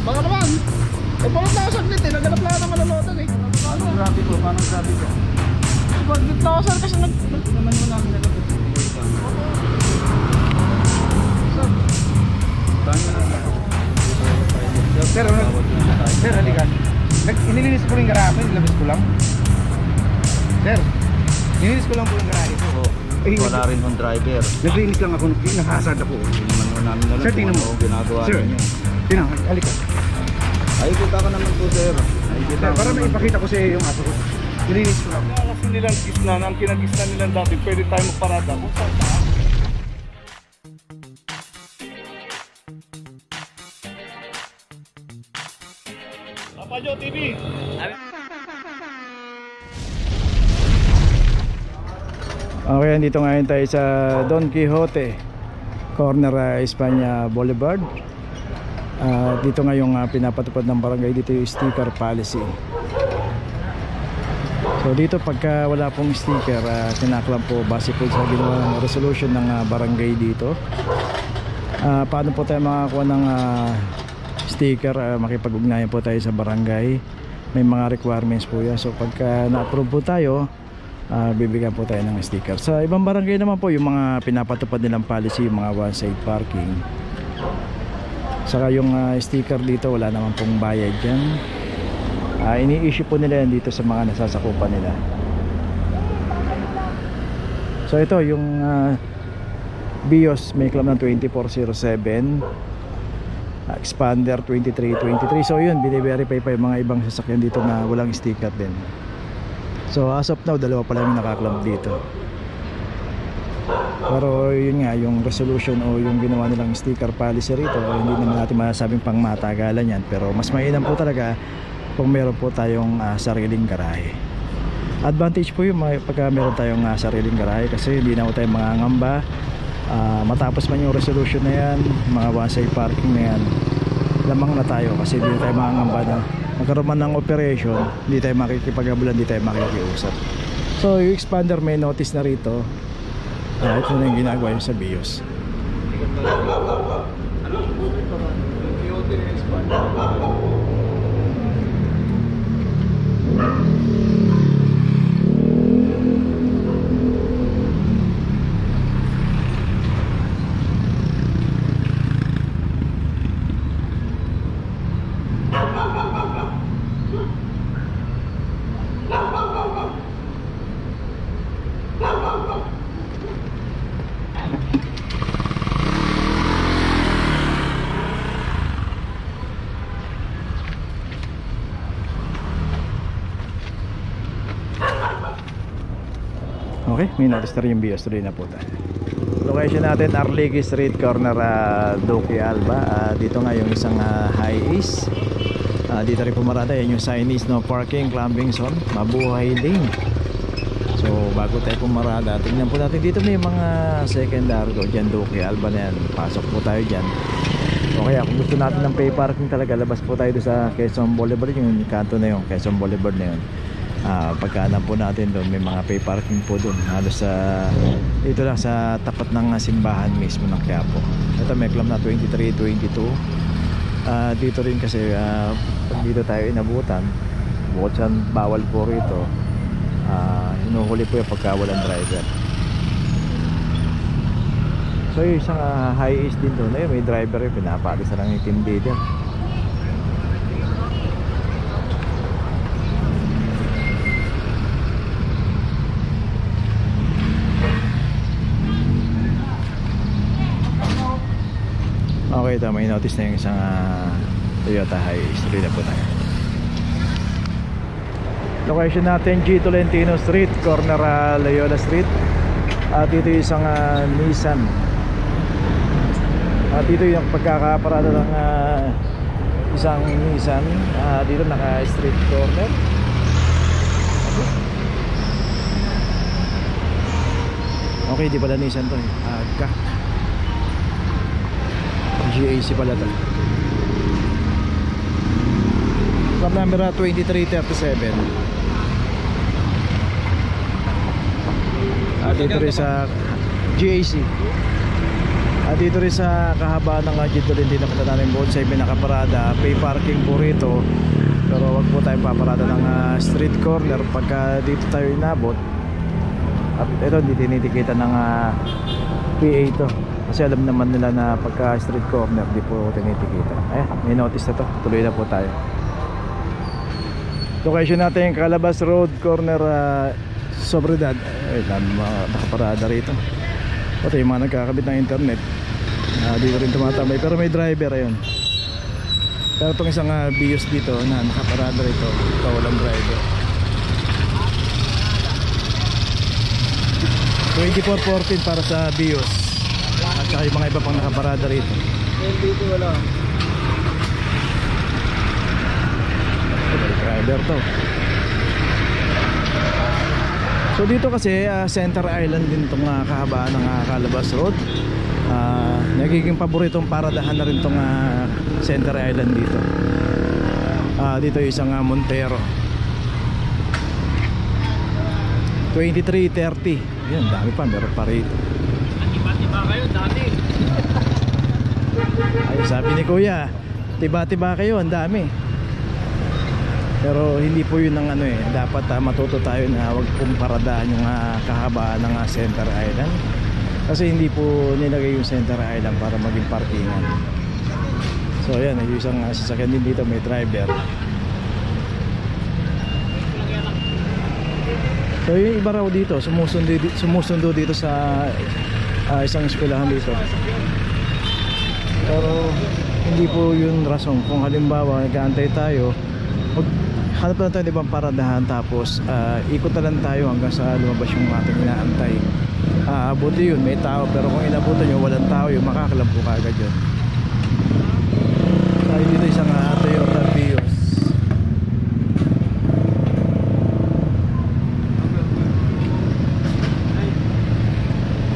Baka naman. Eh, pulot na ako saglit eh. Naganap lang ako ng malolotan eh. Paano grabe ko? Paano grabe ko? Saglit na ako sir kasi Naman mo namin nalabot. Sir, sir, halika. Inilinis ko rin garahe, nilabas ko lang. Sir, nilinis ko lang po yung garahe. Wala rin ng driver. Naglinis lang ako, nakahasad ako. Hindi naman namin alam Sir, tingnan mo. Ginagawa Sir, ninyo. tingnan, halika. Ay, kita ka naman po, sir. Ay, kita Para may ipakita ko sa iyo yung aso ko. Nilinis ko lang. kasi nilang gisnan, ang kinagisnan nilang dati, pwede tayo magparada kung saan saan. Papajo TV. Okay, dito ngayon tayo sa Don Quixote corner Espanya Boulevard. Dito ngayong pinapatupad ng barangay dito yung sticker policy. So dito pagka wala pong sticker, kinaklam po base po sa ginawa ng resolution ng barangay dito. Paano po tayo makakuha ng sticker? Makipag-ugnayan po tayo sa barangay. May mga requirements po yan. So pagka na-approve po tayo, bibigyan po tayo ng sticker. Sa ibang barangay naman po, yung mga pinapatupad nilang policy, yung mga one-side parking, saka yung sticker dito, wala naman pong bayad dyan. Ini-issue po nila yan dito sa mga nasasakupan nila. So ito yung BIOS, may claim ng 2407, Expander 2323. So yun, bine-verify pa yung mga ibang sasakyan dito na walang sticker din. So as of now, dalawa pa lang yung nakaklamp dito. Pero yun nga, yung resolution o yung ginawa nilang sticker policy rito, hindi naman natin masasabing pang matagalan yan. Pero mas mainam po talaga kung meron po tayong sariling garahe. Advantage po yung pagka meron tayong sariling garahe, kasi hindi na po tayo mangangamba. Matapos man yung resolution na yan, mga one-side parking na yan, lamang na tayo kasi hindi tayo mangangamba na magkaroon man ng operation, hindi tayo makikipag-abulan, hindi tayo makikiusap. So yung expander may notice na rito. Ito na yung ginagawa yung sa BIOS. Okay, may notice na rin yung BIOS. Tuloy na po tayo. Location natin, Arliqui Street, corner Duque Alba. Dito nga yung isang high east. Dito rin pumarada, yan yung signage, no parking, clumping zone, mabuhay lane. So bago tayo pumarada, tingnan po natin dito may mga secondary ko dyan, Duque Alba na yan. Pasok po tayo dyan. O kaya kung gusto natin ng pay parking talaga, labas po tayo doon sa Quezon Boulevard, yung kanto na yung Quezon Boulevard na yun. Pagkaalam po natin doon, may mga pay parking po doon halos sa dito lang sa tapat ng simbahan mismo ng Quiapo. Ito may claim na 2322. Dito rin kasi pag dito tayo inabutan, bukod sa bawal po rito, hinuhuli po yung pagka walang driver. So yung isang high east din doon, may driver yung pinapalis na lang yung team leader. Okay, ito may notice na yung isang Toyota Hiace. Tuloy na po tayo. Location natin G. Tolentino Street, corner Loyola Street. At dito yung isang Nissan. At dito yung pagkakaparada ng isang Nissan. Dito naka street corner. Okay, di pala Nissan to eh. GAC pala to. Club number 2337. Dito rin sa GAC. Dito rin sa kahabaan ng Gito din dito punta natin bonsai, may nakaparada, pay parking po rito. Pero wag po tayong paparada ng street corner pagka dito tayo inabot. At ito hindi tinitikitan ng PA to. Kasi alam naman nila na pagka street corner di po tinitikita. Ayan, may notice na to. Tuloy na po tayo. Location natin Calabas Road, corner Sobredad. Ay, nakaparada rito. Ito yung mga nagkakabit ng internet. Dito rin tumatambay pero may driver ayun. Pero itong isang Bios dito na nakaparada rito, ito walang driver. 2414 para sa Bios. At saka yung mga iba pang nakaparada rito. Dito wala. Driver to. So dito kasi Center Island din itong kahabaan ng Calabas Road. Nagiging paboritong paradahan na rin itong Center Island dito. Dito yung isang Montero 2330. Yan, dami pa, meron pa rito. Tiba-tiba kayo, dami. Ay, sabi ni Kuya, tiba-tiba kayo, ang dami. Pero hindi po yun ang dapat matuto tayo na wag pong paradahan yung kahabaan ng Center Island. Kasi hindi po nilagay yung Center Island para maging parkingan. So yan, yung isang sasakyan din dito, may driver. So yung iba raw dito, sumusundo dito sa isang eskwelahan dito. Pero hindi po yun rason. Kung halimbawa nag-aantay tayo, hanap na tayo ibang paradahan, tapos ikot na lang tayo hanggang sa lumabas yung ating inaantay. Buti yun, may tao. Pero kung inabutan nyo walang tao, yung makakalam po kagad yun. Tayo dito isang Toyota Vios.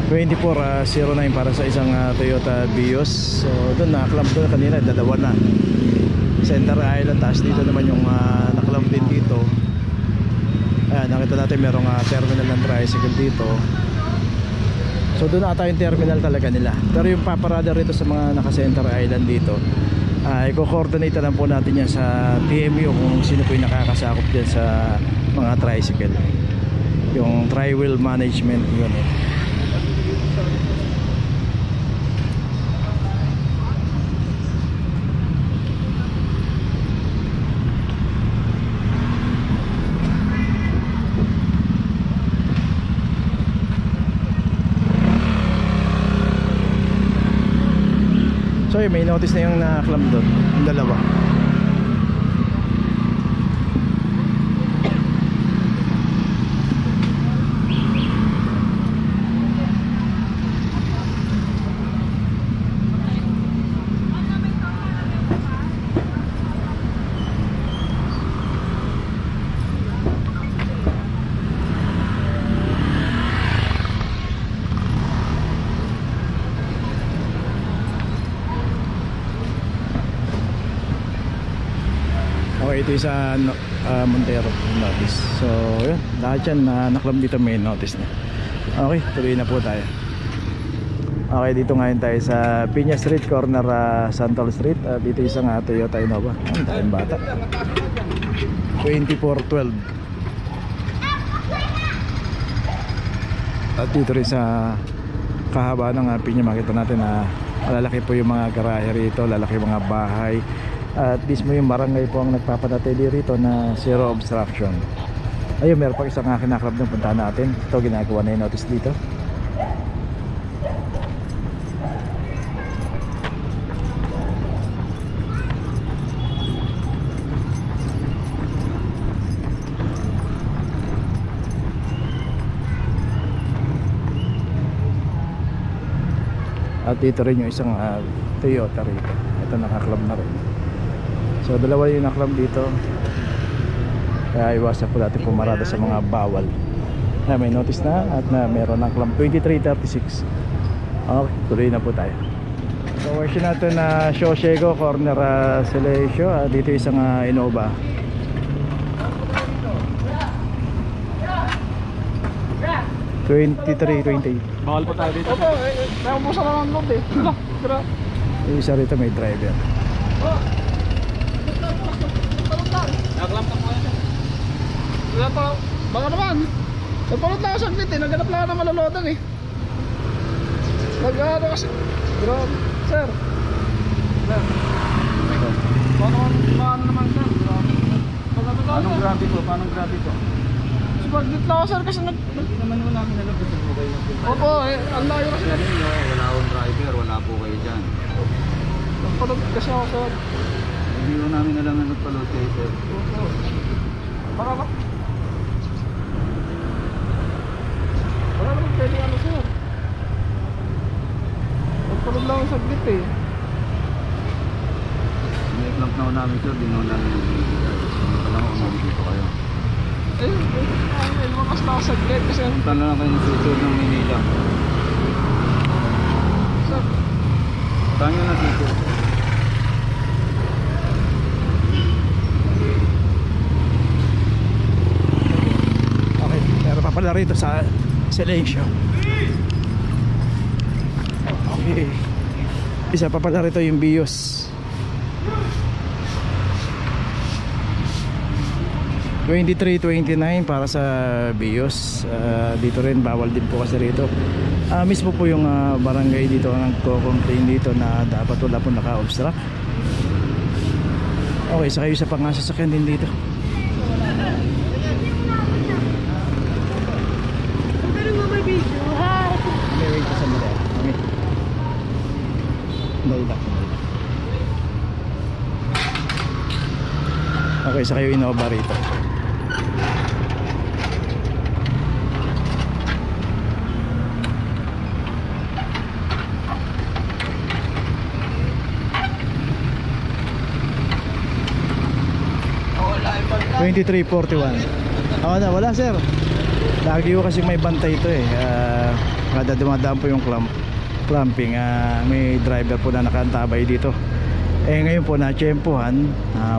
$2409 para sa isang Toyota Vios. So doon nakaklamp doon kanina, dalawa na. Center Island, taas dito naman yung naklamp din dito. Ayan, nakita natin merong terminal ng tricycle dito. So doon ata yung terminal talaga nila. Pero yung paparada rito sa mga naka-Center Island dito, i-coordinate lang po natin yan sa TMU kung sino po yung nakakasakop dyan sa mga tricycle. Yung tri-wheel management yun eh. So may notice na yung nakaklam doon, yung dalawa. Okay, ito yung sa Montero notice. So yun, lahat yan naklam dito may notice na. Okay, tuloy na po tayo. Okay, dito ngayon tayo sa Piña Street, corner Santol Street. Dito yung isang Toyota Innova. Ang daming bata. 2412. At dito rin sa kahaba ng Piña, makita natin na malalaki po yung mga garahe rito, lalaki yung mga bahay. At mismo yung barangay po ang nagpapanatili rito na zero obstruction. Ayun, meron pa isang kinaklab ng punta natin. Ito, ginagawa na yung notice dito. At dito rin yung isang Toyota rito. Ito nakaklab na rin. So dalawa yung naklam dito. Kaya iwasan po natin pumarada sa mga bawal. May notice na at meron naklam 2336. Okay, tuloy na po tayo. So version natin na Shosego, corner Celesio. Dito isang Innova. 23, 28. Bawal pa tayo dito. Opo, naubusan na ng load eh. Tara. Yung isa rito may driver. Naglam ka po yan. Wala pa, baka naman. Nagpalot na ako saglit eh, naghanap lang ako ng malolodan eh. Nag-ano kasi. Grabe, sir. Sir. Paano naman sir? Anong grabe po? Paano grabe po? Saglit lang ako sir kasi Hindi naman po namin alam kung saan po kayo nagpunta. Opo, ang layo kasi. Sabi niyo, wala akong driver, wala po kayo dyan. Nagpalot kasi ako sir. Hindi po namin alam na nagpaload kayo, sir. Opo. Baka ba? Wala naman pwede ano sir. Nagpalot lang ako saglit eh. May-clamp na ho namin, sir. Di na ho namin nabibigay. Hindi pa lang ako nabibigay kayo. Lumakas na ako saglit kasi Punta na lang kayo ng susunod ng Manila. sir. Saan nyo nasito? Okay, meron pa pala rito sa Silencio. Okay. Isa pa pala rito yung Bios. 23-29 para sa Bios. Dito rin bawal din po kasi rito. Mismo po yung barangay dito ang nagko-complain dito na dapat wala po naka-obstruct. Okay, sa kayo sa pangasasakyan din dito. Pero nga may video, ha? Okay, wait sa mali. Okay. Dahil lang. Okay, sa kayo Innova rito. Wala 2341. Wala sir. Lagi ko kasi may bantay ito eh. Kada dumadaan po yung clamping, may driver po na nakantabay dito. Eh ngayon po na-tsempohan,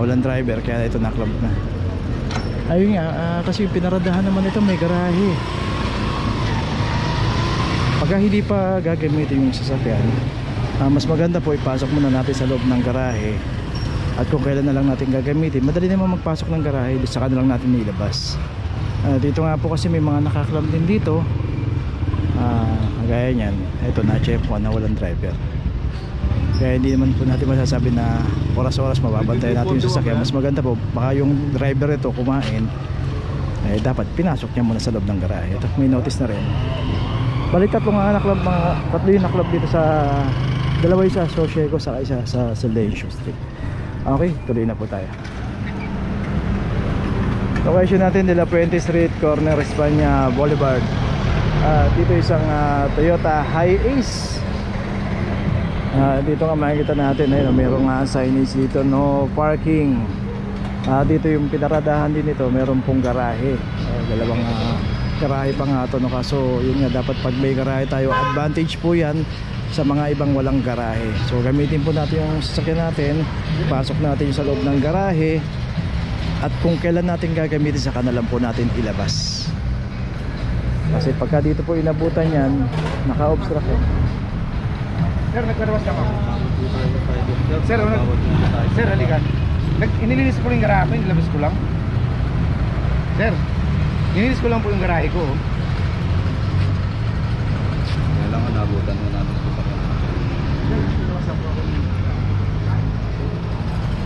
walang driver kaya ito na-clamp na. Ayun nga, kasi yung pinaradahan naman ito may garahe. Pagka hindi pa gagamitin yung sasakyan, mas maganda po ipasok muna natin sa loob ng garahe. At kung kailan na lang natin gagamitin, madali naman magpasok ng garahe, saka na lang natin nilabas. Dito nga po kasi may mga nakaklam din dito. Gaya nyan, ito na-tsempohan na walang driver. Kaya hindi naman po natin masasabi na oras-oras mababantayan natin yung sasakyan. Mas maganda po, baka yung driver ito kumain, dapat pinasok niya muna sa loob ng garahe. Ito, may notice na rin. Balik tatlo nga naklab, tatlo yung naklab dito sa dalawa isa sa Sosieco, saka isa sa Silencio Street. Okay, tuloy na po tayo. Location natin de la Puente Street, corner Espanya Boulevard. Dito isang Toyota Hi-Ace. Dito nga makikita natin, mayroong signage dito, no parking. Dito yung pinaradahan din ito, mayroong pong garahe. Dalawang garahe pa nga ito, no? Kaso yun nga, dapat pag may garahe tayo, advantage po yan sa mga ibang walang garahe. So gamitin po natin yung sasakyan natin, pasok natin sa loob ng garahe, at kung kailan natin gagamitin, saka na lang po natin ilabas. Kasi pagka dito po inabutan yan, naka-obstruct eh. Sir, nagkarawas ka pa. Sir, halika. Inilinis ko lang yung garahe, nilabas ko lang. Sir, nilinis ko lang po yung garahe ko. Kailangan nabutan mo namin ito sa kanya.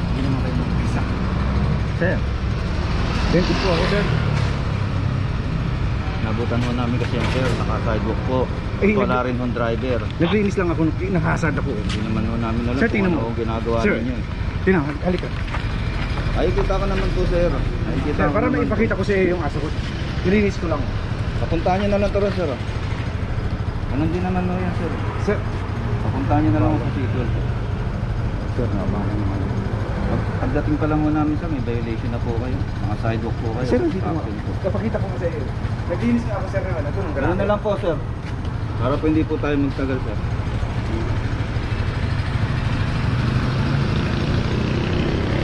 Hindi naman kayo mag-visa. Sir, dentist po ako, sir. Nabutan mo namin kasi yan, sir. Naka-sidewalk po. Wala rin yung driver. Naglinis lang ako, nakahasad ako. Hindi naman ho namin alam Sir, kung tingnan ano mo. ang ginagawa Sir, ninyo. tingnan, halika. Ay, kita ka naman po, sir. Ay, kita Sir, ko para naman maipakita po. ko sa iyo yung aso ko. Nilinis ko lang. Papuntahan nyo na lang ito rin, sir. Ganun din naman ho yan, sir. Sir, Papuntahan nyo na lang sa sequel. Sir, nabahan naman. Pagdating pa lang ho namin, sir, may violation na po kayo. Mga sidewalk po kayo. sir, dito mo. Action po. Kapakita ko nga sa iyo. Naglinis nga ako, sir, naman. Ito, nung Ganun na lang po, sir. Para po hindi po tayo magtagal, sir.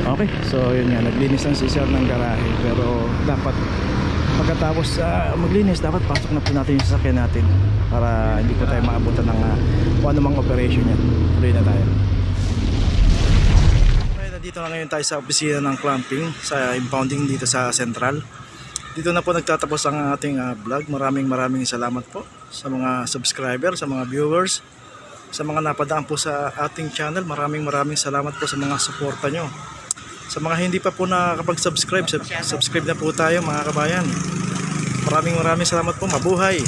Okay, so yun nga, naglinis ang si sir ng garahe, pero dapat pagkatapos maglinis, dapat pasok na po natin yung sasakyan natin para hindi po tayo maabutan ng kung anumang operation yan. Tuloy na tayo. Okay, dito na ngayon tayo sa opisina ng clamping sa impounding dito sa Central. Dito na po nagtatapos ang ating vlog. Maraming salamat po sa mga subscriber, sa mga viewers, sa mga napadaan po sa ating channel. Maraming salamat po sa mga suporta nyo. Sa mga hindi pa po nakakapag-subscribe, subscribe na po tayo mga kabayan. Maraming salamat po. Mabuhay!